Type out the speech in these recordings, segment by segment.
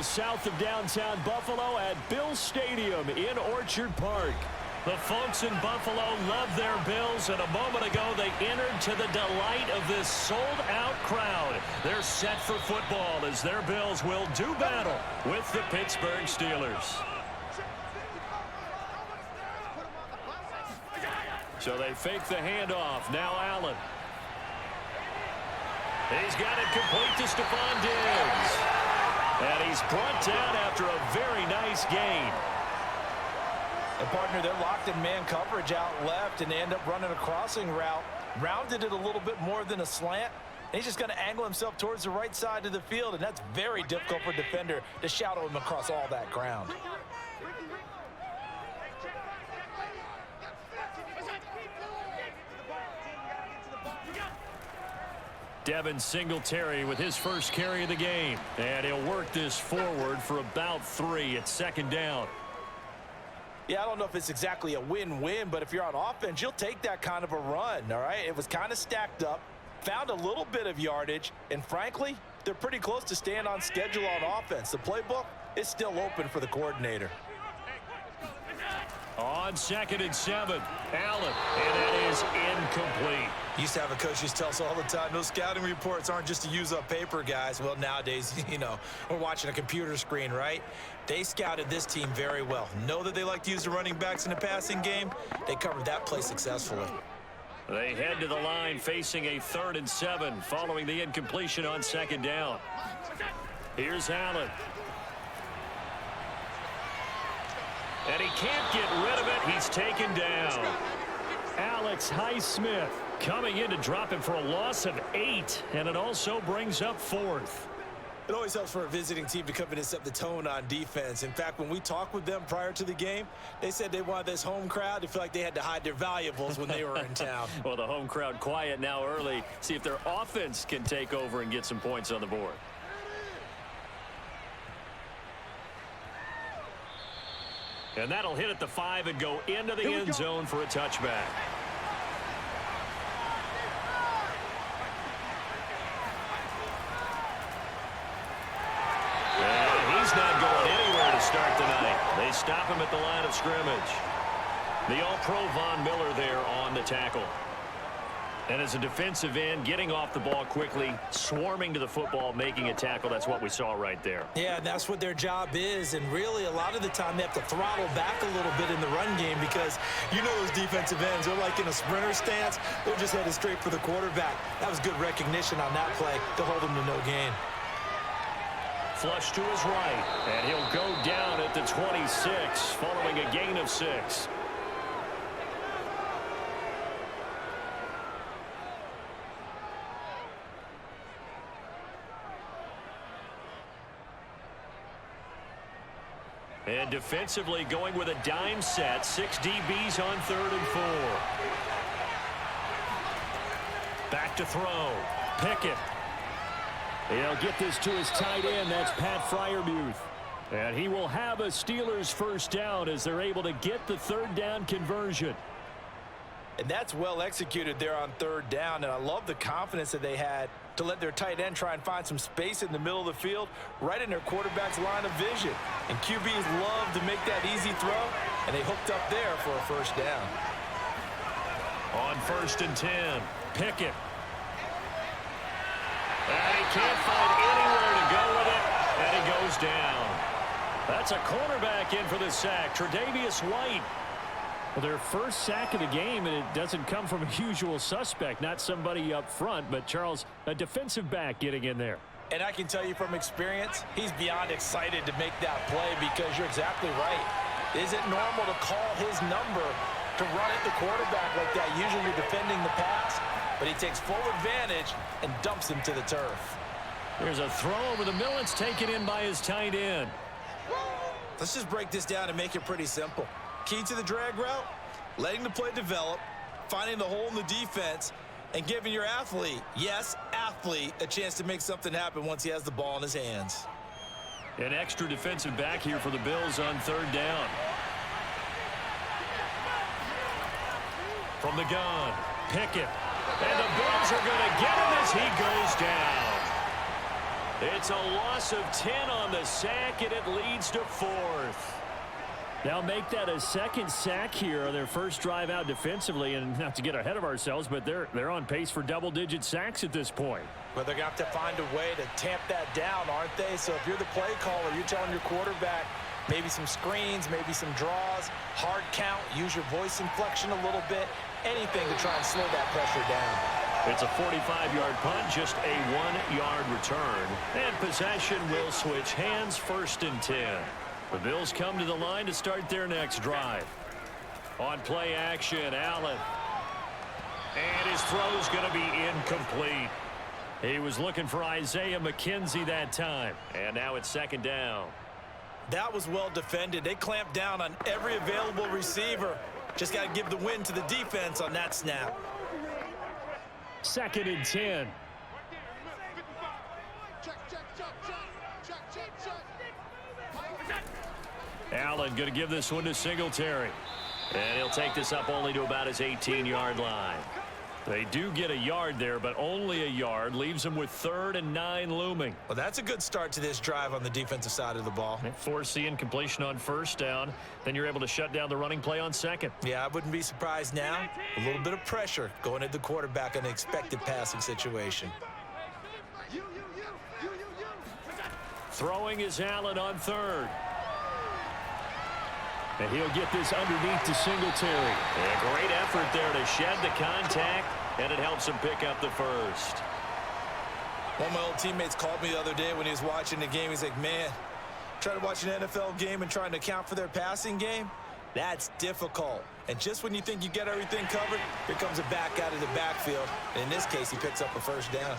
miles south of downtown Buffalo at Bills Stadium in Orchard Park. The folks in Buffalo love their Bills, and a moment ago they entered to the delight of this sold-out crowd. They're set for football as their Bills will do battle with the Pittsburgh Steelers. So they fake the handoff. Now Allen. He's got it complete to Stephon Diggs. And he's brought down after a very nice gain. And partner, they're locked in man coverage out left, and they end up running a crossing route. Rounded it a little bit more than a slant. And he's just going to angle himself towards the right side of the field, and that's very difficult for a defender to shadow him across all that ground. Devin Singletary with his first carry of the game. And he'll work this forward for about 3 at second down. Yeah, I don't know if it's exactly a win-win, but if you're on offense, you'll take that kind of a run, all right? It was kind of stacked up, found a little bit of yardage, and frankly, they're pretty close to staying on schedule on offense. The playbook is still open for the coordinator. On 2nd and 7, Allen, and that is incomplete. Used to have a coach who used to tell us all the time, those scouting reports aren't just to use up paper, guys. Well, nowadays, you know, we're watching a computer screen, right? They scouted this team very well. Know that they like to use the running backs in the passing game. They covered that play successfully. They head to the line facing a 3rd and 7 following the incompletion on 2nd down. Here's Allen. And he can't get rid of it. He's taken down. Alex Highsmith coming in to drop him for a loss of 8. And it also brings up 4th. It always helps for a visiting team to come in and set the tone on defense. In fact, when we talked with them prior to the game, they said they wanted this home crowd to feel like they had to hide their valuables when they were in town. Well, the home crowd quiet now early. See if their offense can take over and get some points on the board. And that'll hit at the 5 and go into the end zone for a touchback. And he's not going anywhere to start tonight. They stop him at the line of scrimmage. The All-Pro Von Miller there on the tackle. And as a defensive end, getting off the ball quickly, swarming to the football, making a tackle, that's what we saw right there. Yeah, and that's what their job is. And really, a lot of the time, they have to throttle back a little bit in the run game because you know those defensive ends, they're like in a sprinter stance. They're just headed straight for the quarterback. That was good recognition on that play to hold him to no gain. Flush to his right, and he'll go down at the 26 following a gain of 6. And defensively going with a dime set. 6 DBs on 3rd and 4. Back to throw. Pickett. He'll get this to his tight end. That's Pat Freiermuth. And he will have a Steelers first down as they're able to get the 3rd down conversion. And that's well executed there on 3rd down. And I love the confidence that they had to let their tight end try and find some space in the middle of the field, right in their quarterback's line of vision. And QBs love to make that easy throw, and they hooked up there for a first down. On 1st and 10, Pickett. And he can't find anywhere to go with it, and he goes down. That's a cornerback in for the sack, Tre'Davious White. Well, their first sack of the game, and it doesn't come from a usual suspect, not somebody up front, but Charles, a defensive back getting in there. And I can tell you from experience, he's beyond excited to make that play because you're exactly right. Is it normal to call his number to run at the quarterback like that? Usually you're defending the pass, but he takes full advantage and dumps him to the turf. There's a throw over the middle. It's taken in by his tight end. Let's just break this down and make it pretty simple. Key to the drag route, letting the play develop, finding the hole in the defense, and giving your athlete, yes, athlete, a chance to make something happen once he has the ball in his hands. An extra defensive back here for the Bills on 3rd down. From the gun, Pickett. And the Bills are going to get him as he goes down. It's a loss of 10 on the sack, and it leads to 4th. They'll make that a second sack here on their first drive out defensively, and not to get ahead of ourselves, but they're on pace for double-digit sacks at this point. Well, they're going to have to find a way to tamp that down, aren't they? So if you're the play caller, you're telling your quarterback maybe some screens, maybe some draws, hard count, use your voice inflection a little bit, anything to try and slow that pressure down. It's a 45-yard punt, just a 1-yard return. And possession will switch hands, 1st and 10. The Bills come to the line to start their next drive. On play action, Allen. And his throw's going to be incomplete. He was looking for Isaiah McKenzie that time. And now it's 2nd down. That was well defended. They clamped down on every available receiver. Just got to give the win to the defense on that snap. 2nd and 10. Allen going to give this one to Singletary. And he'll take this up only to about his 18-yard line. They do get a yard there, but only a yard. Leaves them with 3rd and 9 looming. Well, that's a good start to this drive on the defensive side of the ball. They force the incompletion on 1st down. Then you're able to shut down the running play on 2nd. Yeah, I wouldn't be surprised now. A little bit of pressure going at the quarterback in an expected passing situation. Throwing is Allen on 3rd. And he'll get this underneath to Singletary. A great effort there to shed the contact, and it helps him pick up the 1st. One of my old teammates called me the other day when he was watching the game. He's like, man, trying to watch an NFL game and trying to account for their passing game, that's difficult. And just when you think you get everything covered, here comes a back out of the backfield. And in this case, he picks up a 1st down.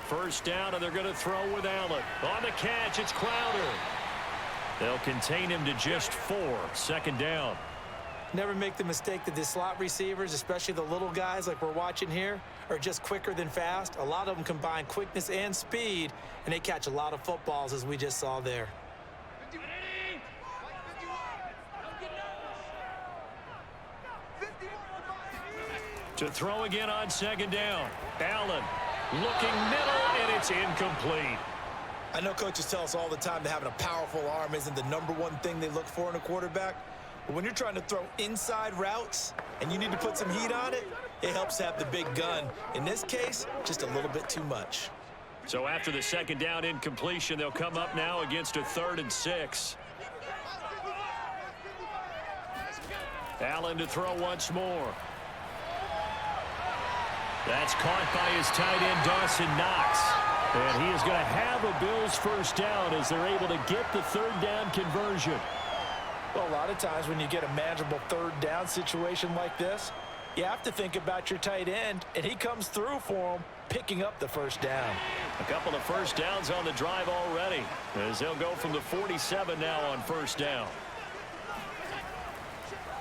1st down, and they're going to throw with Allen. On the catch, it's Crowder. They'll contain him to just 4. 2nd down. Never make the mistake that the slot receivers, especially the little guys like we're watching here, are just quicker than fast. A lot of them combine quickness and speed, and they catch a lot of footballs, as we just saw there. To throw again on 2nd down. Allen looking middle, and it's incomplete. I know coaches tell us all the time that having a powerful arm isn't the #1 thing they look for in a quarterback. But when you're trying to throw inside routes and you need to put some heat on it, it helps to have the big gun. In this case, just a little bit too much. So after the 2nd down incompletion, they'll come up now against a 3rd and 6. Allen to throw once more. That's caught by his tight end, Dawson Knox. And he is going to have a Bills 1st down as they're able to get the 3rd down conversion. Well, a lot of times when you get a manageable 3rd down situation like this, you have to think about your tight end, and he comes through for him, picking up the 1st down. A couple of 1st downs on the drive already, as they'll go from the 47 now on 1st down.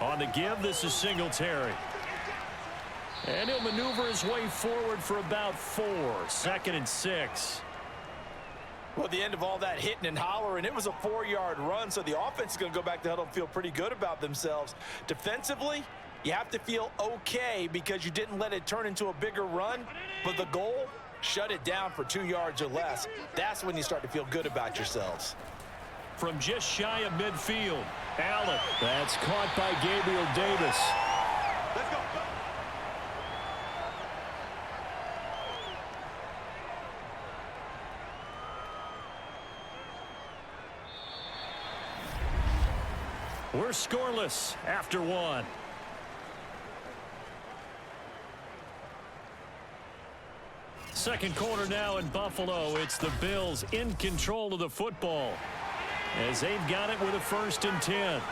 On the give, this is Singletary. And he'll maneuver his way forward for about 4. 2nd and 6. Well, at the end of all that hitting and hollering, it was a 4-yard run, so the offense is going to go back to huddle and feel pretty good about themselves. Defensively, you have to feel okay because you didn't let it turn into a bigger run, but the goal, shut it down for 2 yards or less. That's when you start to feel good about yourselves. From just shy of midfield, Allen. That's caught by Gabriel Davis. Let's go. We're scoreless after 1. Second quarter now in Buffalo. It's the Bills in control of the football as they've got it with a 1st and 10.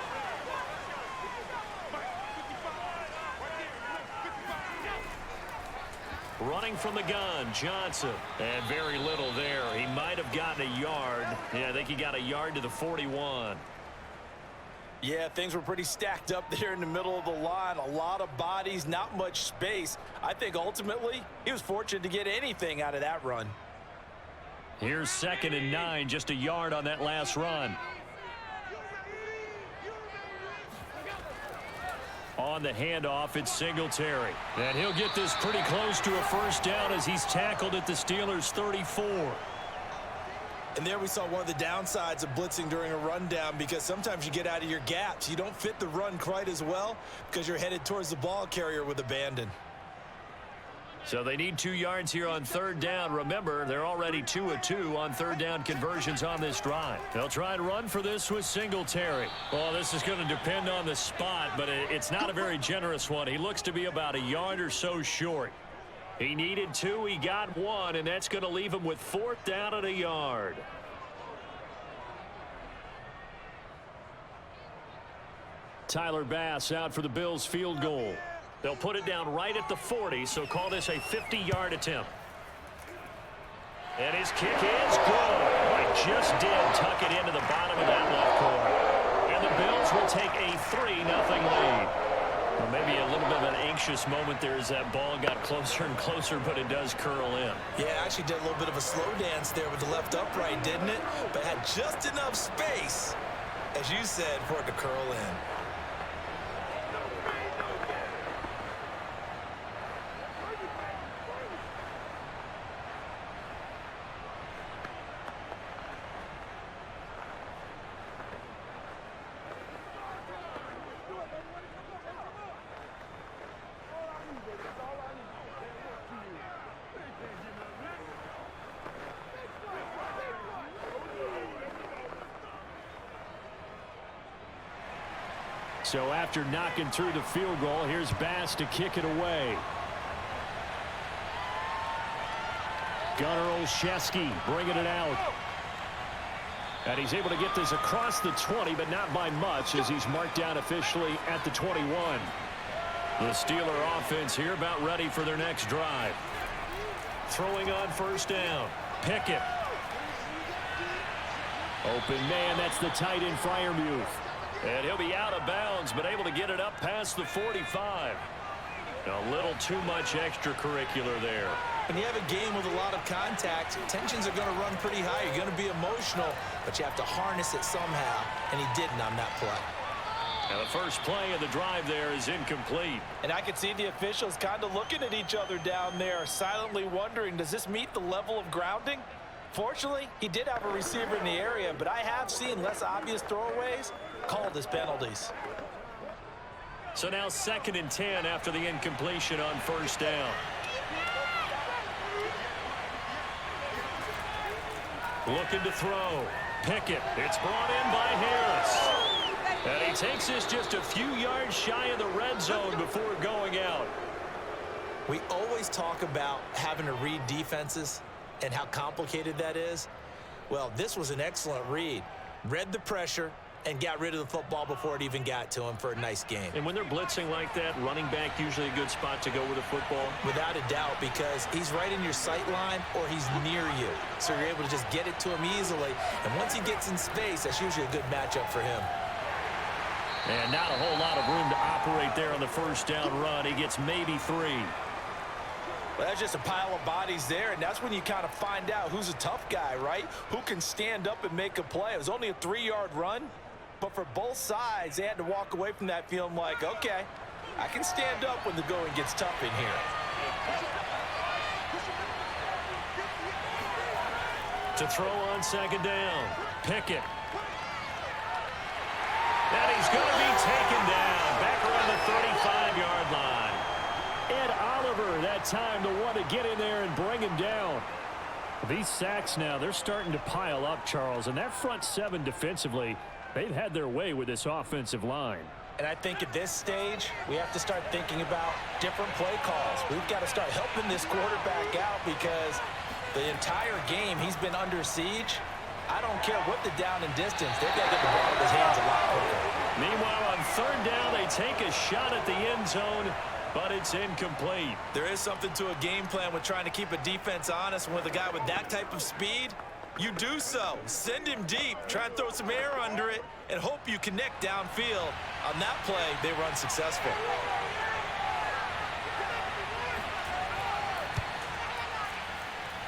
Running from the gun, Johnson. And very little there. He might have gotten a yard. Yeah, I think he got a yard to the 41. Yeah, things were pretty stacked up there in the middle of the line. A lot of bodies, not much space. I think ultimately he was fortunate to get anything out of that run. Here's 2nd and 9, just a yard on that last run. On the handoff, it's Singletary. And he'll get this pretty close to a first down as he's tackled at the Steelers' 34. And there we saw one of the downsides of blitzing during a rundown, because sometimes you get out of your gaps. You don't fit the run quite as well because you're headed towards the ball carrier with abandon. So they need 2 yards here on third down. Remember, they're already 2 of 2 on third down conversions on this drive. They'll try and run for this with Singletary. Well, this is going to depend on the spot, but it's not a very generous one. He looks to be about a yard or so short. He needed 2, he got 1, and that's going to leave him with 4th down and a yard. Tyler Bass out for the Bills field goal. They'll put it down right at the 40, so call this a 50-yard attempt. And his kick is good. He just did tuck it into the bottom of that left corner. And the Bills will take a 3-0 lead. Well, maybe a little bit of an anxious moment there as that ball got closer and closer, but it does curl in. Yeah, actually did a little bit of a slow dance there with the left upright, didn't it? But had just enough space, as you said, for it to curl in. So after knocking through the field goal, here's Bass to kick it away. Gunnar Olszewski bringing it out. And he's able to get this across the 20, but not by much, as he's marked down officially at the 21. The Steeler offense here about ready for their next drive. Throwing on first down. Pickett. Open man, that's the tight end Freiermuth. And he'll be out of bounds, but able to get it up past the 45. A little too much extracurricular there. When you have a game with a lot of contact, tensions are going to run pretty high. You're going to be emotional, but you have to harness it somehow, and he didn't on that play. Now the first play of the drive there is incomplete. And I could see the officials kind of looking at each other down there, silently wondering, does this meet the level of grounding? Fortunately, he did have a receiver in the area, but I have seen less obvious throwaways called as penalties. So now 2nd and 10 after the incompletion on first down. Looking to throw. Pickett. It's brought in by Harris. And he takes this just a few yards shy of the red zone before going out. We always talk about having to read defenses and how complicated that is. Well, this was an excellent read. Read the pressure and got rid of the football before it even got to him for a nice game. And when they're blitzing like that, running back usually a good spot to go with the football? Without a doubt, because he's right in your sight line or he's near you. So you're able to just get it to him easily. And once he gets in space, that's usually a good matchup for him. And not a whole lot of room to operate there on the first down run. He gets maybe 3. Well, that's just a pile of bodies there, and that's when you kind of find out who's a tough guy, right? Who can stand up and make a play. It was only a 3-yard run, but for both sides, they had to walk away from that feeling like, okay, I can stand up when the going gets tough in here. To throw on 2nd down, Pickett. And he's going to be taken down back around the 35-yard line. Ed Oliver, that time, the one to get in there and bring him down. These sacks now, they're starting to pile up, Charles. And that front 7 defensively, they've had their way with this offensive line. And I think at this stage, we have to start thinking about different play calls. We've got to start helping this quarterback out because the entire game he's been under siege. I don't care what the down and distance. They've got to get the ball in his hands a lot quicker. Meanwhile, on 3rd down, they take a shot at the end zone, but it's incomplete. There is something to a game plan with trying to keep a defense honest. And with a guy with that type of speed, you do so. Send him deep. Try and throw some air under it and hope you connect downfield. On that play, they run successful.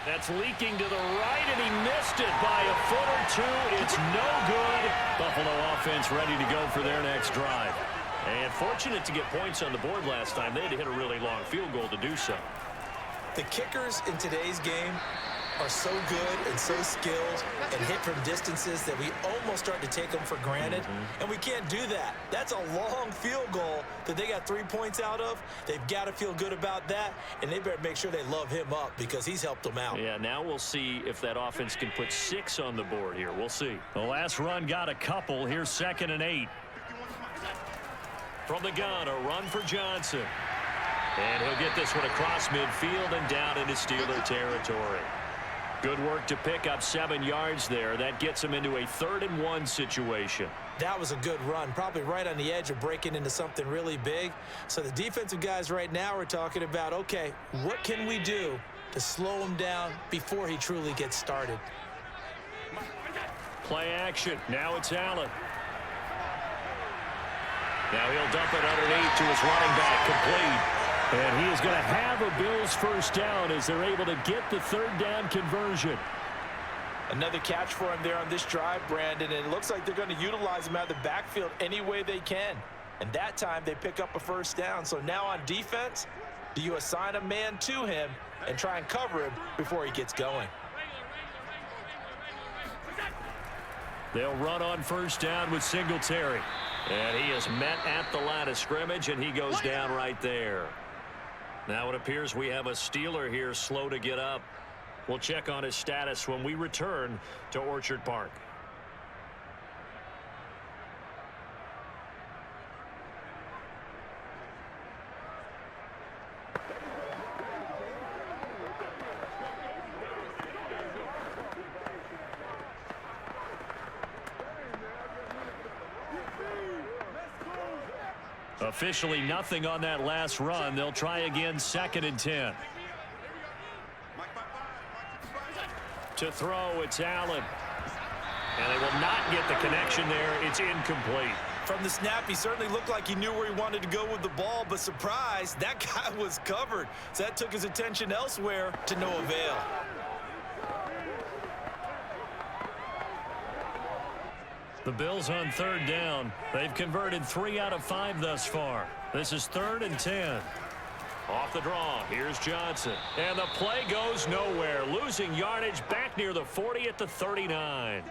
That's leaking to the right, and he missed it by a foot or 2. It's no good. Buffalo offense ready to go for their next drive. And fortunate to get points on the board last time. They had to hit a really long field goal to do so. The kickers in today's game are so good and so skilled and hit from distances that we almost start to take them for granted. And we can't do that. That's a long field goal that they got 3 points out of. They've got to feel good about that, and they better make sure they love him up because he's helped them out. Yeah, now we'll see if that offense can put 6 on the board here. We'll see. The last run got a couple. Here's 2nd and 8. From the gun, a run for Johnson. And he'll get this one across midfield and down into Steeler territory. Good work to pick up 7 yards there. That gets him into a 3rd and 1 situation. That was a good run, probably right on the edge of breaking into something really big. So the defensive guys right now are talking about, okay, what can we do to slow him down before he truly gets started? Play action. Now it's Allen. Now he'll dump it underneath to his running back, complete. And he is going to have a Bills first down as they're able to get the 3rd down conversion. Another catch for him there on this drive, Brandon, and it looks like they're going to utilize him out of the backfield any way they can. And that time they pick up a first down. So now on defense, do you assign a man to him and try and cover him before he gets going? They'll run on first down with Singletary. And he is met at the line of scrimmage, and he goes down right there. Now it appears we have a Steeler here slow to get up. We'll check on his status when we return to Orchard Park. Officially nothing on that last run. They'll try again, 2nd and 10. To throw, it's Allen. And they will not get the connection there. It's incomplete. From the snap, he certainly looked like he knew where he wanted to go with the ball, but surprise, that guy was covered. So that took his attention elsewhere to no avail. The Bills on 3rd down. They've converted 3 out of 5 thus far. This is 3rd and 10. Off the draw, here's Johnson. And the play goes nowhere. Losing yardage back near the 40 at the 39.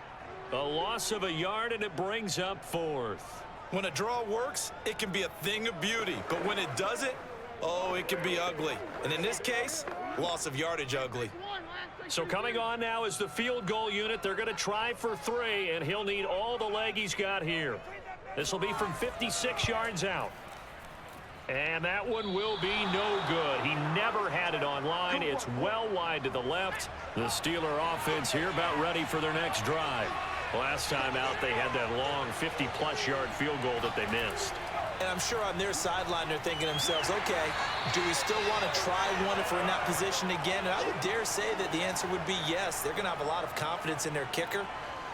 A loss of a yard, and it brings up 4th. When a draw works, it can be a thing of beauty. But when it doesn't, oh, it can be ugly. And in this case, loss of yardage ugly. So coming on now is the field goal unit. They're going to try for 3, and he'll need all the leg he's got here. This will be from 56 yards out. And that one will be no good. He never had it on line. It's well wide to the left. The Steeler offense here about ready for their next drive. Last time out, they had that long 50-plus yard field goal that they missed. And I'm sure on their sideline they're thinking to themselves, okay, do we still want to try one if we're in that position again? And I would dare say that the answer would be yes. They're going to have a lot of confidence in their kicker.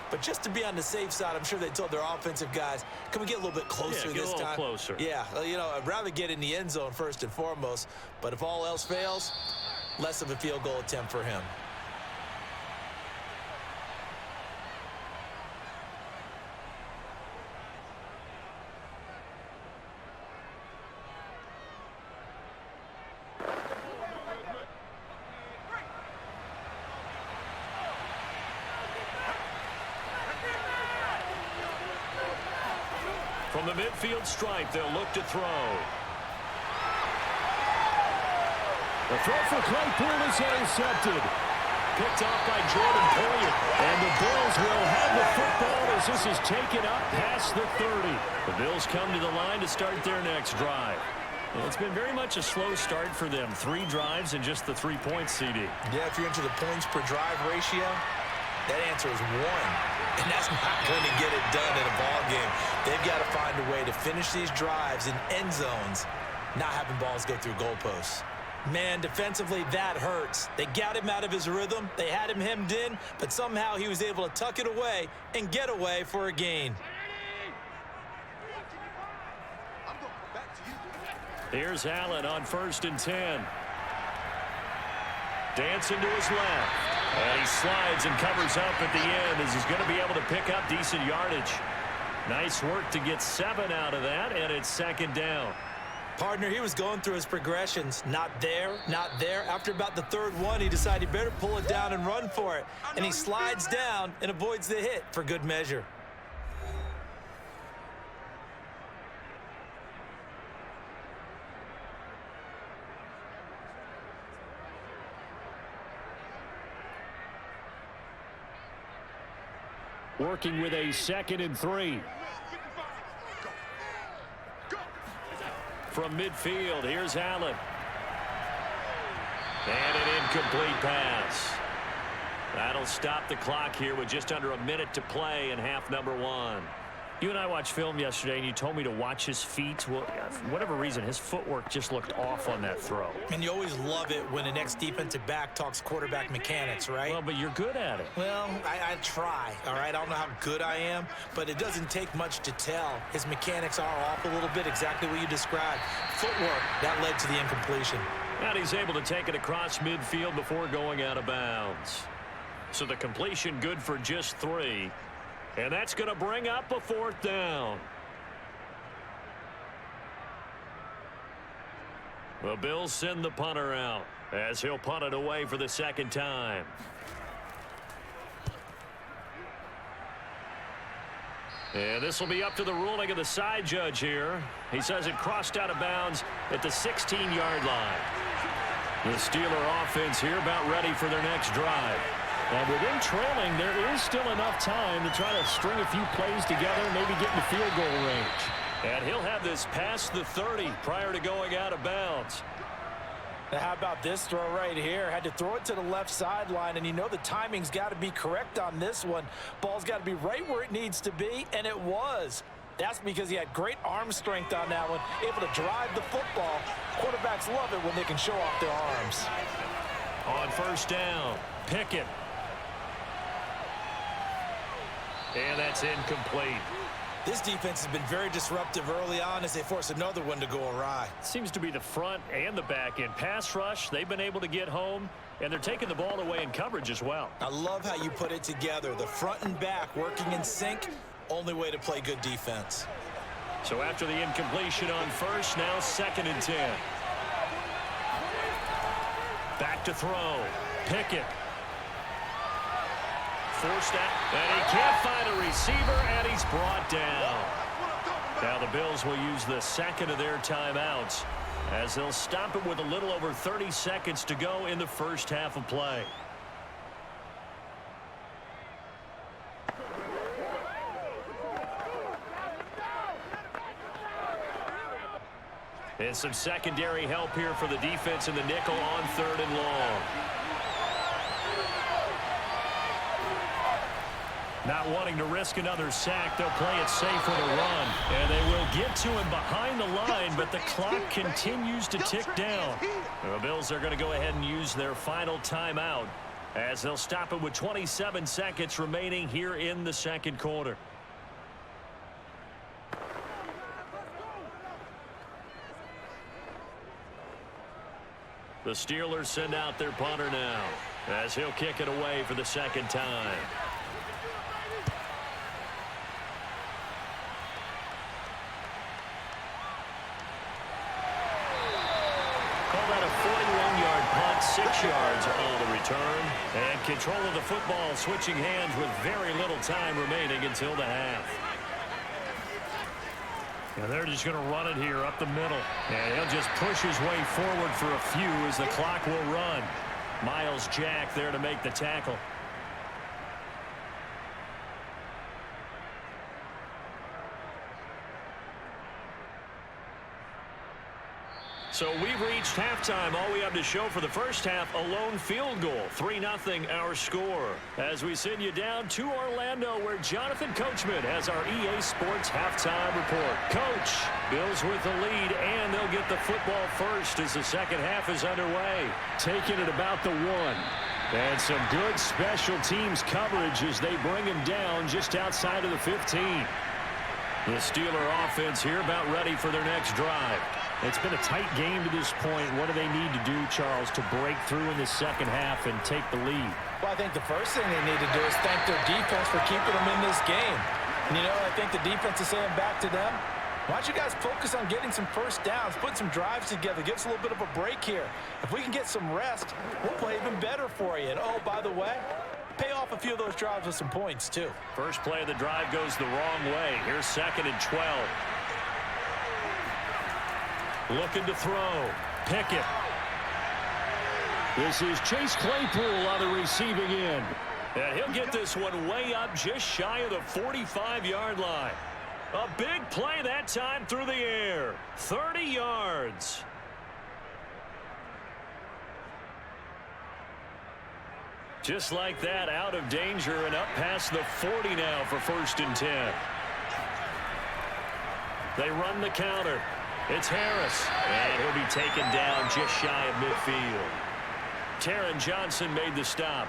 But just to be on the safe side, I'm sure they told their offensive guys, can we get a little bit closer this time? Yeah, get a little closer. Yeah, you know, I'd rather get in the end zone first and foremost. But if all else fails, less of a field goal attempt for him. From the midfield stripe, they'll look to throw. The throw for Claypool is intercepted. Picked off by Jordan Poyer. And the Bills will have the football as this is taken up past the 30. The Bills come to the line to start their next drive. Well, it's been very much a slow start for them. 3 drives and just the 3 points, CD. Yeah, if you're into the points per drive ratio, that answer is 1. And that's not going to get it done in a ball game. They've got to find a way to finish these drives in end zones, not having balls go through goalposts. Man, defensively, that hurts. They got him out of his rhythm. They had him hemmed in, but somehow he was able to tuck it away and get away for a gain. Here's Allen on 1st and 10. Dancing to his left. And he slides and covers up at the end as he's going to be able to pick up decent yardage. Nice work to get 7 out of that, and it's second down. Partner, he was going through his progressions. Not there, not there. After about the third one, he decided he better pull it down and run for it. And he slides down and avoids the hit for good measure. Working with a 2nd and 3. From midfield, here's Allen. And an incomplete pass. That'll stop the clock here with just under a minute to play in half number 1. You and I watched film yesterday, and you told me to watch his feet. Well, for whatever reason, his footwork just looked off on that throw. And you always love it when an ex-defensive back talks quarterback mechanics, right? Well, but you're good at it. Well, I try, all right? I don't know how good I am, but it doesn't take much to tell. His mechanics are off a little bit, exactly what you described. Footwork, that led to the incompletion. And he's able to take it across midfield before going out of bounds. So the completion good for just 3. And that's going to bring up a 4th down. The Bills send the punter out as he'll punt it away for the 2nd time. And this will be up to the ruling of the side judge here. He says it crossed out of bounds at the 16-yard line. The Steeler offense here about ready for their next drive. And within trailing, there is still enough time to try to string a few plays together, maybe get in the field goal range. And he'll have this past the 30 prior to going out of bounds. Now, how about this throw right here? Had to throw it to the left sideline, and you know the timing's got to be correct on this one. Ball's got to be right where it needs to be, and it was. That's because he had great arm strength on that one, able to drive the football. Quarterbacks love it when they can show off their arms. On 1st down, Pickett. And that's incomplete. This defense has been very disruptive early on as they force another one to go awry. Seems to be the front and the back end. Pass rush, they've been able to get home, and they're taking the ball away in coverage as well. I love how you put it together. The front and back working in sync, only way to play good defense. So after the incompletion on 1st, now 2nd and 10. Back to throw. Pickett. Forced out, and he can't find a receiver, and he's brought down. Now the Bills will use the 2nd of their timeouts as they'll stop it with a little over 30 seconds to go in the 1st half of play. And some secondary help here for the defense in the nickel on 3rd and long. Not wanting to risk another sack, they'll play it safe with a run. And they will get to him behind the line, but the clock continues to tick down. The Bills are going to go ahead and use their final timeout as they'll stop it with 27 seconds remaining here in the 2nd quarter. The Steelers send out their punter now as he'll kick it away for the 2nd time. Call that a 41-yard punt, 6 yards on the return. And control of the football switching hands with very little time remaining until the half. And they're just going to run it here up the middle. And he'll just push his way forward for a few as the clock will run. Miles Jack there to make the tackle. So we've reached halftime. All we have to show for the 1st half, a lone field goal. 3-0 our score. As we send you down to Orlando, where Jonathan Coachman has our EA Sports halftime report. Coach, Bills with the lead, and they'll get the football first as the 2nd half is underway. Taking it about the 1. And some good special teams coverage as they bring him down just outside of the 15. The Steeler offense here about ready for their next drive. It's been a tight game to this point. What do they need to do, Charles, to break through in the 2nd half and take the lead? Well, I think the first thing they need to do is thank their defense for keeping them in this game. And I think the defense is saying back to them, why don't you guys focus on getting some first downs, put some drives together, give us a little bit of a break here. If we can get some rest, we'll play even better for you. And, oh, by the way, pay off a few of those drives with some points, too. First play of the drive goes the wrong way. Here's 2nd and 12. Looking to throw. Pickett. This is Chase Claypool on the receiving end. And he'll get this one way up just shy of the 45-yard line. A big play that time through the air. 30 yards. Just like that, out of danger and up past the 40 now for 1st and 10. They run the counter. It's Harris. And he'll be taken down just shy of midfield. Taron Johnson made the stop.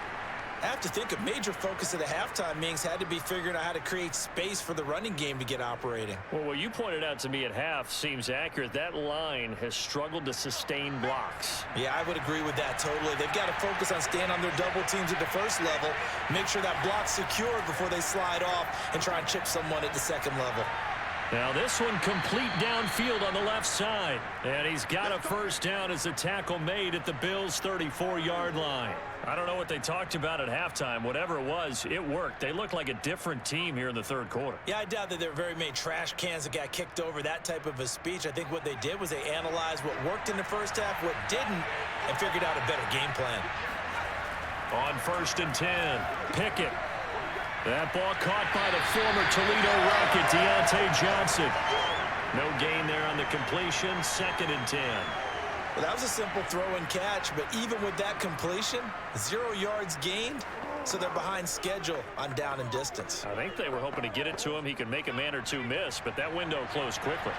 I have to think a major focus of the halftime meetings had to be figuring out how to create space for the running game to get operating. Well, what you pointed out to me at half seems accurate. That line has struggled to sustain blocks. Yeah, I would agree with that totally. They've got to focus on staying on their double teams at the first level, make sure that block's secured before they slide off and try and chip someone at the second level. Now this one complete downfield on the left side. And he's got a first down as the tackle made at the Bills' 34-yard line. I don't know what they talked about at halftime. Whatever it was, it worked. They looked like a different team here in the third quarter. Yeah, I doubt that there were very many trash cans that got kicked over, that type of a speech. I think what they did was they analyzed what worked in the first half, what didn't, and figured out a better game plan. On 1st and 10, Pickett. That ball caught by the former Toledo Rocket, Deontay Johnson. No gain there on the completion, 2nd and 10. Well, that was a simple throw and catch, but even with that completion, 0 yards gained, so they're behind schedule on down and distance. I think they were hoping to get it to him. He could make a man or two miss, but that window closed quickly.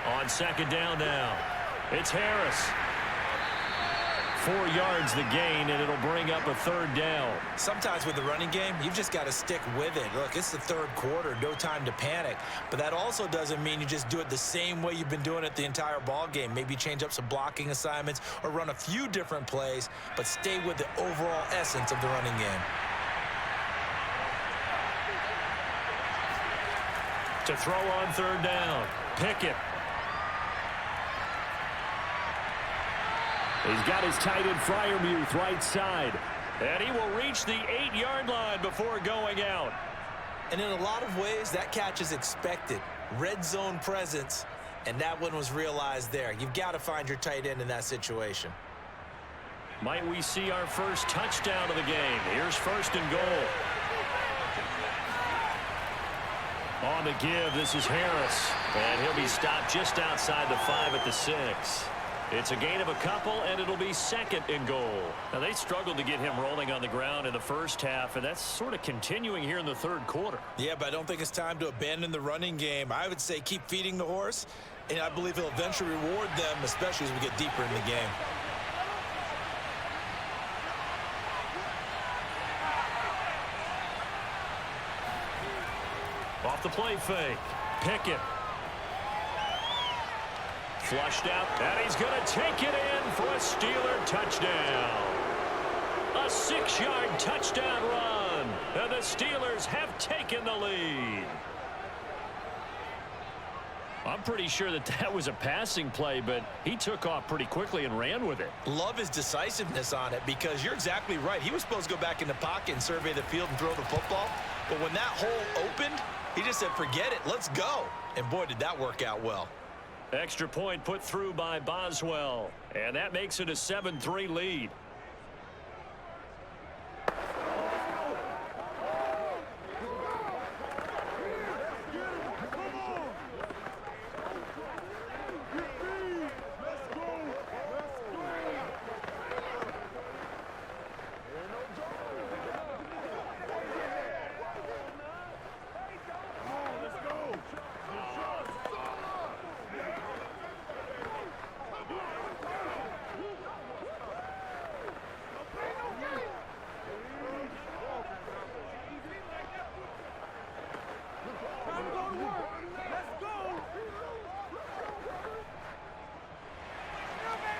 On 2nd down now, it's Harris. 4 yards the gain, and it'll bring up a 3rd down. Sometimes with the running game, you've just got to stick with it. Look, it's the third quarter, no time to panic. But that also doesn't mean you just do it the same way you've been doing it the entire ball game. Maybe change up some blocking assignments or run a few different plays, but stay with the overall essence of the running game. To throw on 3rd down, Pickett. He's got his tight end Freiermuth right side. And he will reach the 8-yard line before going out. And in a lot of ways, that catch is expected. Red zone presence, and that one was realized there. You've got to find your tight end in that situation. Might we see our first touchdown of the game? Here's 1st and goal. On the give, this is Harris. And he'll be stopped just outside the 5 at the 6. It's a gain of a couple, and it'll be 2nd and goal. Now, they struggled to get him rolling on the ground in the first half, and that's sort of continuing here in the third quarter. Yeah, but I don't think it's time to abandon the running game. I would say keep feeding the horse, and I believe he'll eventually reward them, especially as we get deeper in the game. Off the play fake. Pickett. Flushed out, and he's going to take it in for a Steeler touchdown. A 6-yard touchdown run, and the Steelers have taken the lead. I'm pretty sure that was a passing play, but he took off pretty quickly and ran with it. Love his decisiveness on it, because you're exactly right. He was supposed to go back in the pocket and survey the field and throw the football, but when that hole opened, he just said, forget it, let's go. And boy, did that work out well. Extra point put through by Boswell, and that makes it a 7-3 lead.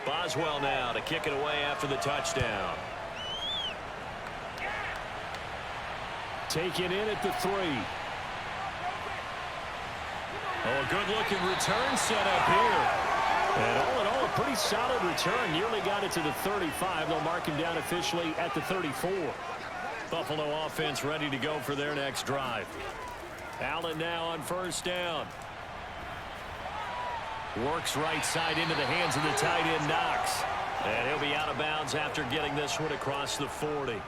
Boswell now to kick it away after the touchdown. Taken in at the 3. Oh, a good-looking return set up here. And all in all, a pretty solid return. Nearly got it to the 35. They'll mark him down officially at the 34. Buffalo offense ready to go for their next drive. Allen now on first down. Works right side into the hands of the tight end, Knox. And he'll be out of bounds after getting this one across the 40.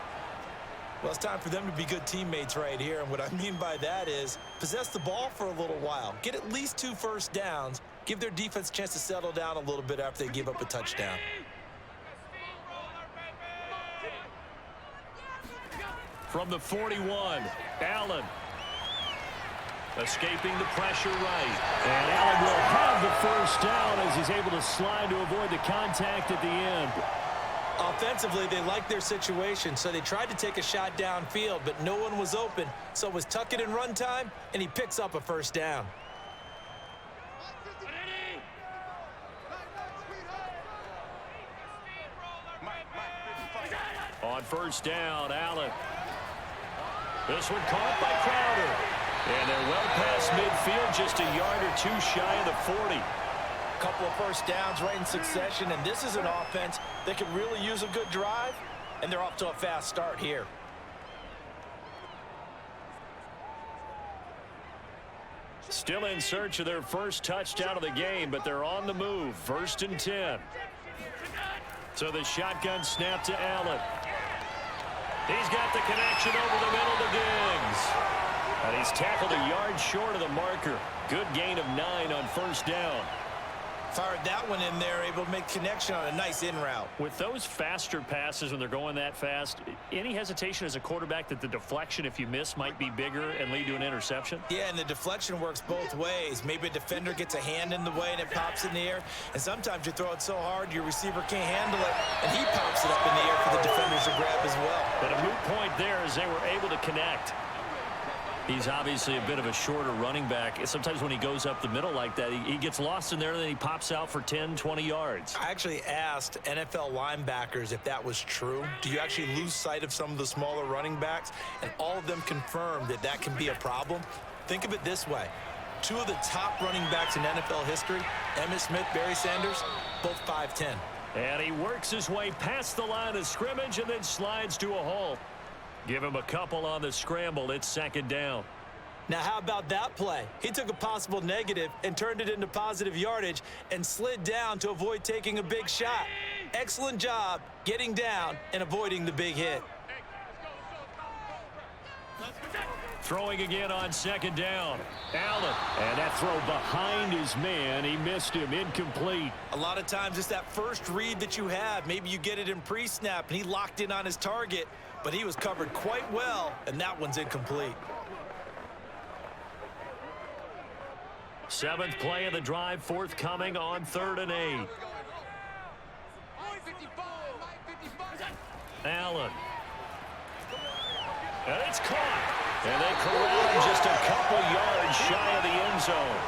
Well, it's time for them to be good teammates right here. And what I mean by that is possess the ball for a little while. Get at least 2 first downs. Give their defense a chance to settle down a little bit after they give up a touchdown. From the 41, Allen. Escaping the pressure right. And Allen will have the first down as he's able to slide to avoid the contact at the end. Offensively, they liked their situation, so they tried to take a shot downfield, but no one was open. So it was tuck it and run time, and he picks up a first down. On first down, Allen. This one caught by Crowder. And they're well past midfield, just a yard or 2 shy of the 40. Couple of first downs right in succession, and this is an offense that could really use a good drive, and they're off to a fast start here. Still in search of their first touchdown of the game, but they're on the move. 1st and 10. So the shotgun snap to Allen. He's got the connection over the middle to Diggs. And he's tackled a yard short of the marker. Good gain of 9 on first down. Fired that one in there, able to make connection on a nice in route. With those faster passes when they're going that fast, any hesitation as a quarterback that the deflection, if you miss, might be bigger and lead to an interception? Yeah, and the deflection works both ways. Maybe a defender gets a hand in the way and it pops in the air. And sometimes you throw it so hard your receiver can't handle it, and he pops it up in the air for the defenders to grab as well. But a moot point there as they were able to connect. He's obviously a bit of a shorter running back. Sometimes when he goes up the middle like that, he gets lost in there, and then he pops out for 10, 20 yards. I actually asked NFL linebackers if that was true. Do you actually lose sight of some of the smaller running backs? And all of them confirmed that that can be a problem. Think of it this way. 2 of the top running backs in NFL history, Emmitt Smith, Barry Sanders, both 5'10". And he works his way past the line of scrimmage and then slides to a halt. Give him a couple on the scramble. It's 2nd down. Now, how about that play? He took a possible negative and turned it into positive yardage and slid down to avoid taking a big shot. Excellent job getting down and avoiding the big hit. Throwing again on 2nd down. Allen. And that throw behind his man. He missed him. Incomplete. A lot of times it's that first read that you have. Maybe you get it in pre-snap and he locked in on his target, but he was covered quite well, and that one's incomplete. 7th play of the drive forthcoming on 3rd and 8. Allen. And it's caught. And they corral him just a couple yards shy of the end zone.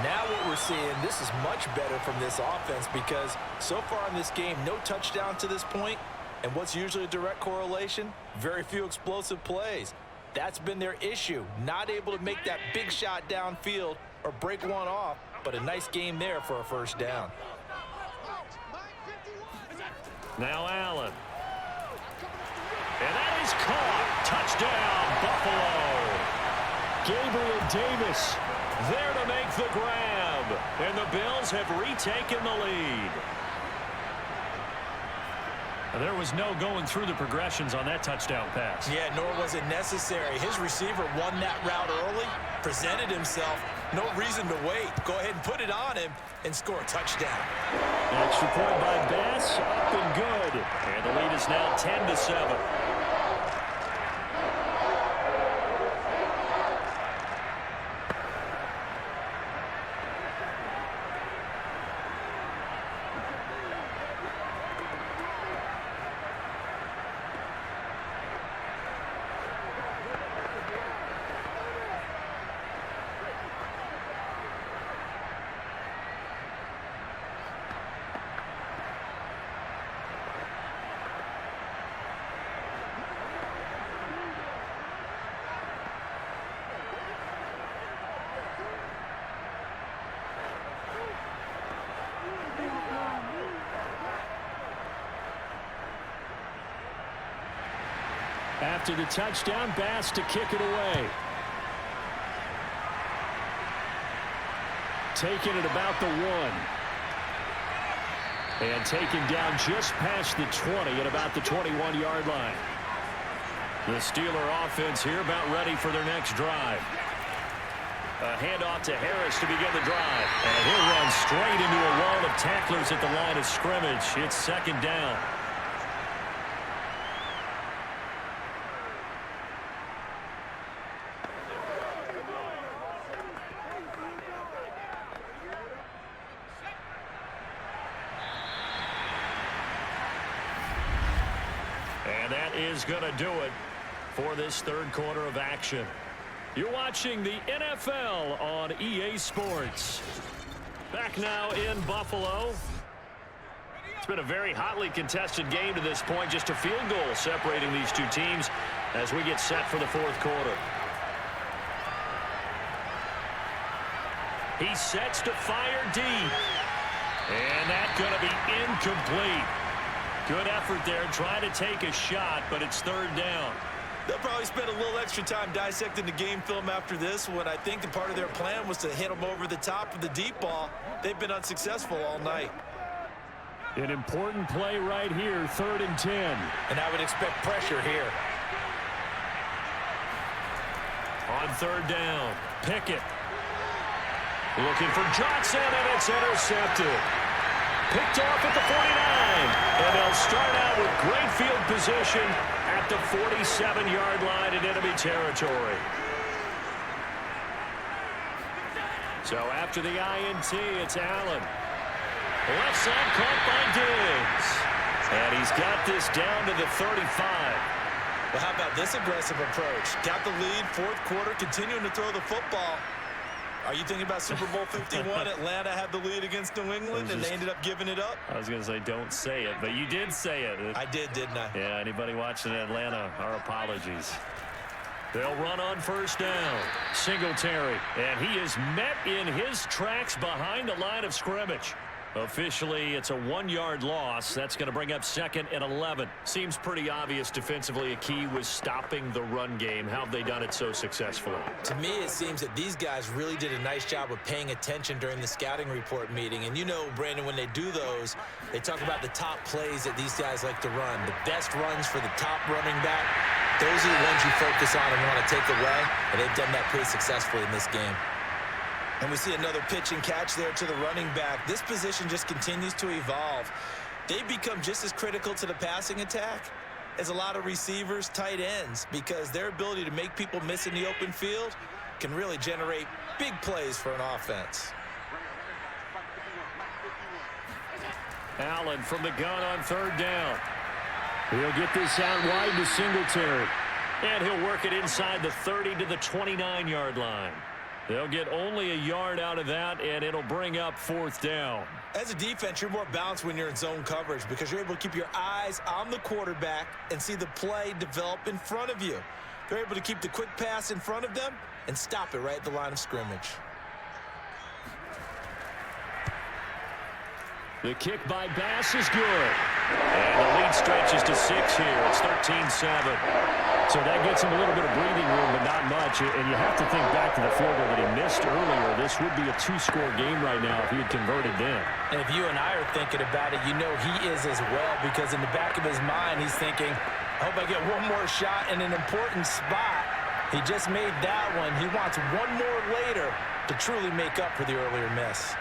Now what we're seeing, this is much better from this offense because so far in this game, no touchdown to this point. And what's usually a direct correlation? Very few explosive plays. That's been their issue. Not able to make that big shot downfield or break one off, but a nice game there for a first down. Now Allen. And that is caught. Touchdown, Buffalo. Gabriel Davis there to make the grab. And the Bills have retaken the lead. And there was no going through the progressions on that touchdown pass. Yeah, nor was it necessary. His receiver won that route early, presented himself. No reason to wait. Go ahead and put it on him and score a touchdown. Extra point by Bass, up and good. And the lead is now 10-7. After the touchdown, Bass to kick it away. Taking it about the 1. And taken down just past the 20 at about the 21-yard line. The Steeler offense here about ready for their next drive. A handoff to Harris to begin the drive. And he'll run straight into a wall of tacklers at the line of scrimmage. It's second down. And that is going to do it for this third quarter of action. You're watching the NFL on EA Sports. Back now in Buffalo. It's been a very hotly contested game to this point. Just a field goal separating these two teams as we get set for the fourth quarter. He sets to fire deep. And that's going to be incomplete. Good effort there trying to take a shot, but it's third down. They'll probably spend a little extra time dissecting the game film after this one. I think the part of their plan was to hit them over the top of the deep ball. They've been unsuccessful all night. An important play right here, 3rd and 10. And I would expect pressure here. On third down, Pickett. Looking for Johnson, and it's intercepted. Picked off at the 49. And they'll start out with great field position at the 47-yard line in enemy territory. So after the INT, it's Allen. Left side caught by Diggs. And he's got this down to the 35. Well, how about this aggressive approach? Got the lead, fourth quarter, continuing to throw the football. Are you thinking about Super Bowl 51? Atlanta had the lead against New England, and they ended up giving it up? I was going to say, don't say it, but you did say it. I did, didn't I? Yeah, anybody watching Atlanta, our apologies. They'll run on first down. Singletary, and he is met in his tracks behind the line of scrimmage. Officially, it's a 1-yard loss. That's going to bring up 2nd and 11. Seems pretty obvious defensively. A key was stopping the run game. How have they done it so successfully? To me, it seems that these guys really did a nice job of paying attention during the scouting report meeting. And you know, Brandon, when they do those, they talk about the top plays that these guys like to run. The best runs for the top running back. Those are the ones you focus on and want to take away. And they've done that pretty successfully in this game. And we see another pitch and catch there to the running back. This position just continues to evolve. They become just as critical to the passing attack as a lot of receivers, tight ends, because their ability to make people miss in the open field can really generate big plays for an offense. Allen from the gun on third down. He'll get this out wide to Singletary. And he'll work it inside the 30 to the 29-yard line. They'll get only a yard out of that, and it'll bring up fourth down. As a defense, you're more balanced when you're in zone coverage because you're able to keep your eyes on the quarterback and see the play develop in front of you. They're able to keep the quick pass in front of them and stop it right at the line of scrimmage. The kick by Bass is good. And the lead stretches to 6 here. It's 13-7. So that gets him a little bit of breathing room, but not much. And you have to think back to the field goal that he missed earlier. This would be a 2-score game right now if he had converted then. And if you and I are thinking about it, you know he is as well, because in the back of his mind, he's thinking, I hope I get one more shot in an important spot. He just made that one. He wants one more later to truly make up for the earlier miss.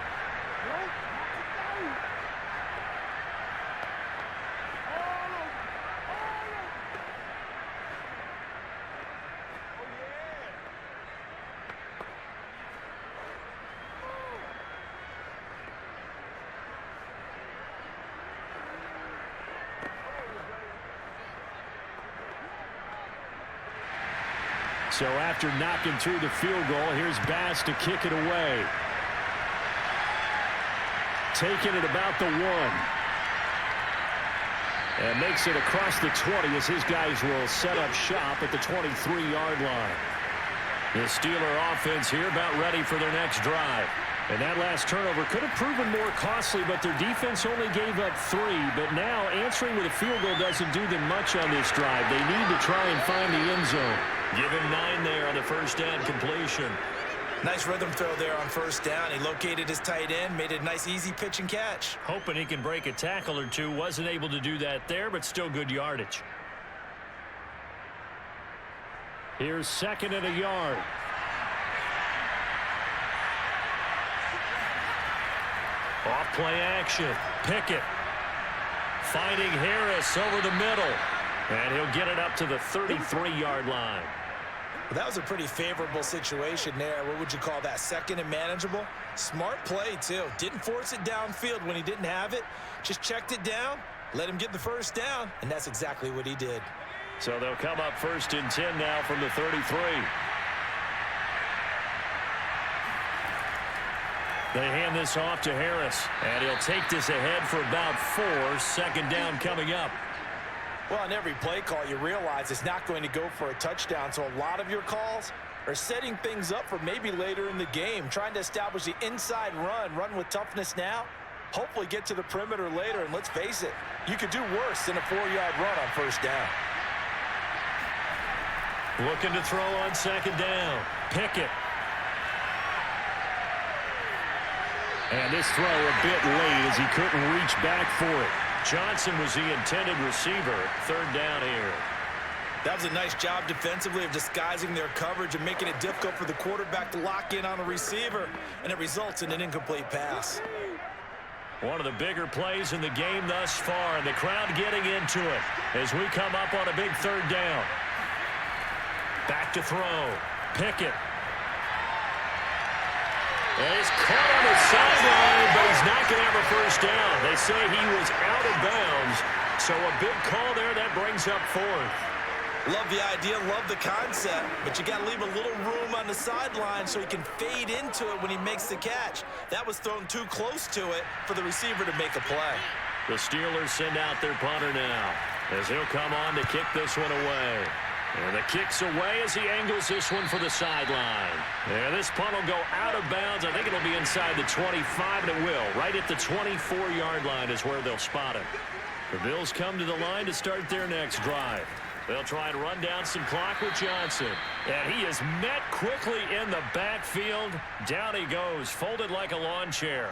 So after knocking through the field goal, here's Bass to kick it away. Taking it about the 1. And makes it across the 20 as his guys will set up shop at the 23-yard line. The Steeler offense here about ready for their next drive. And that last turnover could have proven more costly, but their defense only gave up 3. But now answering with a field goal doesn't do them much on this drive. They need to try and find the end zone. Give him 9 there on the first down completion. Nice rhythm throw there on first down. He located his tight end, made it a nice easy pitch and catch. Hoping he can break a tackle or two. Wasn't able to do that there, but still good yardage. Here's 2nd and a yard. Off play action. Pickett finding Harris over the middle. And he'll get it up to the 33-yard line. Well, that was a pretty favorable situation there. What would you call that? 2nd and manageable? Smart play, too. Didn't force it downfield when he didn't have it. Just checked it down, let him get the first down, and that's exactly what he did. So they'll come up 1st and 10 now from the 33. They hand this off to Harris, and he'll take this ahead for about 4. 2nd down coming up. Well, on every play call, you realize it's not going to go for a touchdown, so a lot of your calls are setting things up for maybe later in the game, trying to establish the inside run with toughness now, hopefully get to the perimeter later, and let's face it, you could do worse than a 4-yard run on first down. Looking to throw on 2nd down. Pickett. And this throw a bit late as he couldn't reach back for it. Johnson was the intended receiver. 3rd down here. That was a nice job defensively of disguising their coverage and making it difficult for the quarterback to lock in on a receiver, and it results in an incomplete pass. One of the bigger plays in the game thus far, and the crowd getting into it as we come up on a big 3rd down. Back to throw. Pickett. And he's caught on the sideline, but he's not going to have a first down. They say he was out of bounds, so a big call there that brings up 4th. Love the idea, love the concept, but you got to leave a little room on the sideline so he can fade into it when he makes the catch. That was thrown too close to it for the receiver to make a play. The Steelers send out their punter now as he'll come on to kick this one away. And the kick's away as he angles this one for the sideline. And this punt will go out of bounds. I think it'll be inside the 25, and it will. Right at the 24-yard line is where they'll spot it. The Bills come to the line to start their next drive. They'll try and run down some clock with Johnson. And he is met quickly in the backfield. Down he goes, folded like a lawn chair.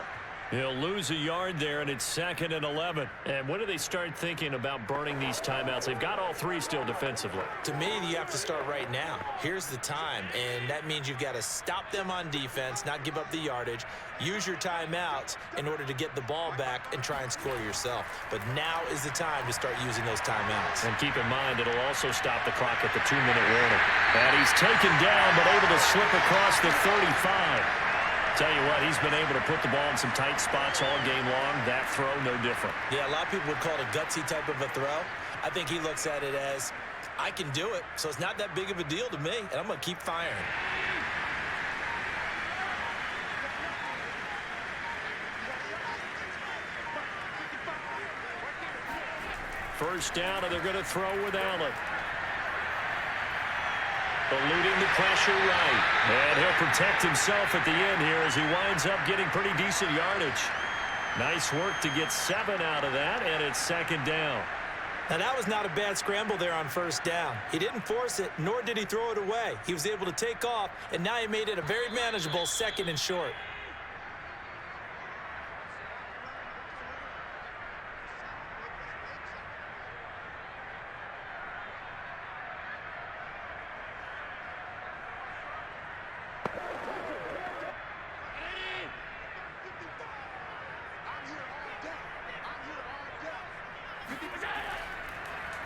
He'll lose a yard there, and it's 2nd and 11. And when do they start thinking about burning these timeouts? They've got all 3 still defensively. To me, you have to start right now. Here's the time, and that means you've got to stop them on defense, not give up the yardage, use your timeouts in order to get the ball back and try and score yourself. But now is the time to start using those timeouts. And keep in mind, it'll also stop the clock at the 2-minute warning. And he's taken down, but able to slip across the 35. Tell you what, he's been able to put the ball in some tight spots all game long. That throw, no different. Yeah, a lot of people would call it a gutsy type of a throw. I think he looks at it as, I can do it, so it's not that big of a deal to me, and I'm going to keep firing. First down, and they're going to throw with Allen. Eluding the pressure right. And he'll protect himself at the end here as he winds up getting pretty decent yardage. Nice work to get 7 out of that, and it's 2nd down. Now, that was not a bad scramble there on first down. He didn't force it, nor did he throw it away. He was able to take off, and now he made it a very manageable 2nd and short.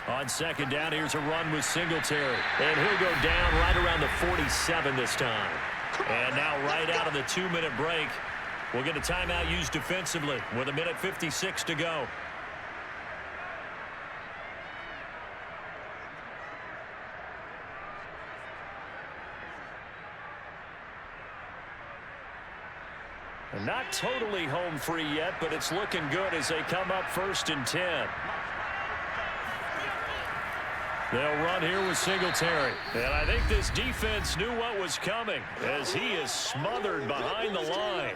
On 2nd down, here's a run with Singletary. And he'll go down right around the 47 this time. And now right out of the 2-minute break, we'll get a timeout used defensively with 1:56 to go. And not totally home free yet, but it's looking good as they come up 1st and 10. They'll run here with Singletary. And I think this defense knew what was coming as he is smothered behind the line.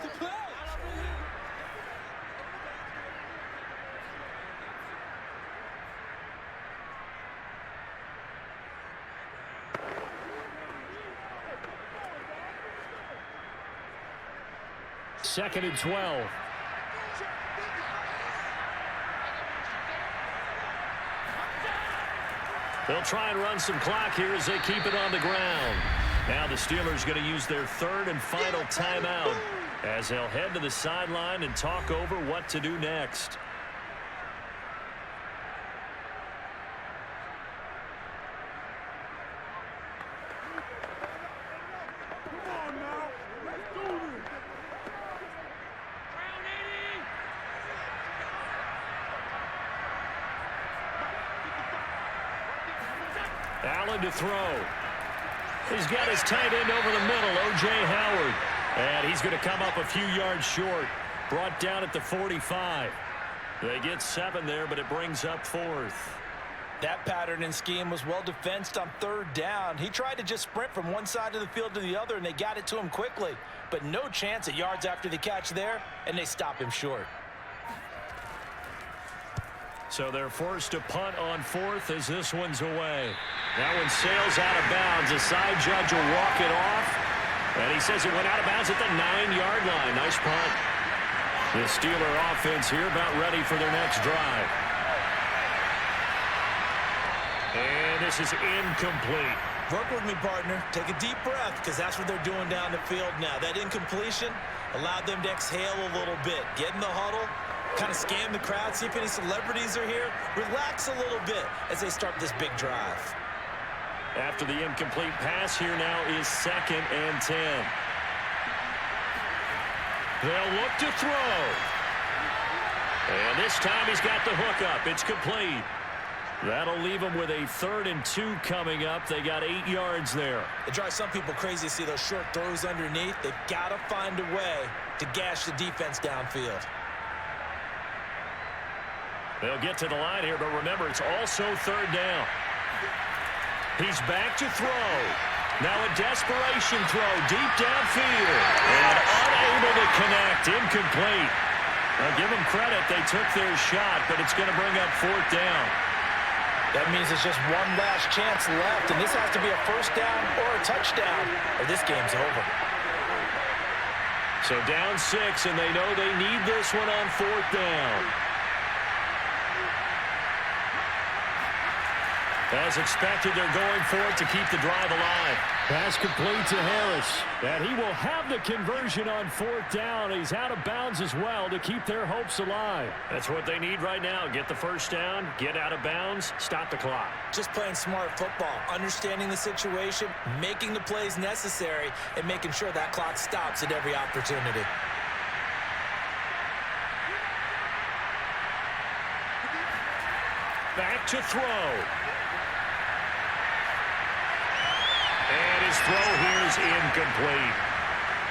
Second and 12. They'll try and run some clock here as they keep it on the ground. Now the Steelers going to use their third and final timeout as they'll head to the sideline and talk over what to do next. Allen to throw. He's got his tight end over the middle, O.J. Howard. And he's going to come up a few yards short. Brought down at the 45. They get 7 there, but it brings up 4th. That pattern and scheme was well defensed on 3rd down. He tried to just sprint from one side of the field to the other, and they got it to him quickly. But no chance at yards after the catch there, and they stop him short. So they're forced to punt on 4th as this one's away. That one sails out of bounds. The side judge will walk it off. And he says it went out of bounds at the 9-yard line. Nice punt. The Steeler offense here about ready for their next drive. And this is incomplete. Work with me, partner. Take a deep breath, because that's what they're doing down the field now. That incompletion allowed them to exhale a little bit. Get in the huddle. Kind of scan the crowd, see if any celebrities are here. Relax a little bit as they start this big drive. After the incomplete pass, here now is 2nd and 10. They'll look to throw. And this time he's got the hook up. It's complete. That'll leave them with a 3rd and 2 coming up. They got 8 yards there. It drives some people crazy to see those short throws underneath. They've got to find a way to gash the defense downfield. They'll get to the line here, but remember, it's also 3rd down. He's back to throw. Now a desperation throw deep downfield. And unable to connect. Incomplete. I'll give them credit. They took their shot, but it's going to bring up 4th down. That means it's just one last chance left, and this has to be a 1st down or a touchdown, or this game's over. So down 6, and they know they need this one on 4th down. As expected, they're going for it to keep the drive alive. Pass complete to Harris. And he will have the conversion on 4th down. He's out of bounds as well to keep their hopes alive. That's what they need right now. Get the 1st down, get out of bounds, stop the clock. Just playing smart football, understanding the situation, making the plays necessary, and making sure that clock stops at every opportunity. Back to throw. And his throw here is incomplete.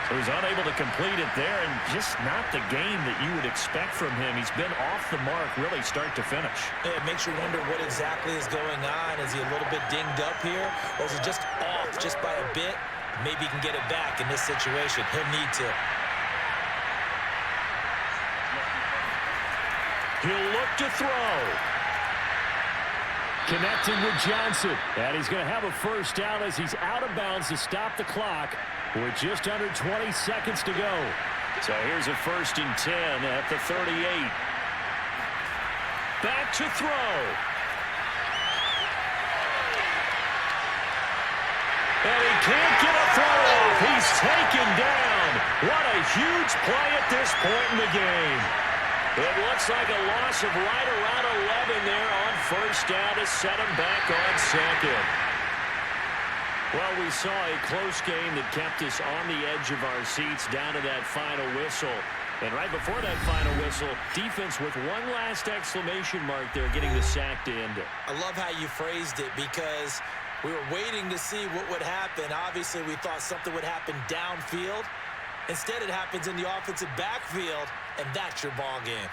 So he's unable to complete it there, and just not the game that you would expect from him. He's been off the mark really start to finish. It makes you wonder what exactly is going on. Is he a little bit dinged up here, or is he just off just by a bit? Maybe he can get it back in this situation. He'll need to. He'll look to throw. Connecting with Johnson. And he's going to have a 1st down as he's out of bounds to stop the clock with just under 20 seconds to go. So here's a 1st and 10 at the 38. Back to throw. And he can't get a throw off. He's taken down. What a huge play at this point in the game. It looks like a loss of right around 11 there on 1st down to set him back on 2nd. Well, we saw a close game that kept us on the edge of our seats down to that final whistle. And right before that final whistle, defense with one last exclamation mark there getting the sack to end it. I love how you phrased it, because we were waiting to see what would happen. Obviously, we thought something would happen downfield. Instead, it happens in the offensive backfield, and that's your ball game.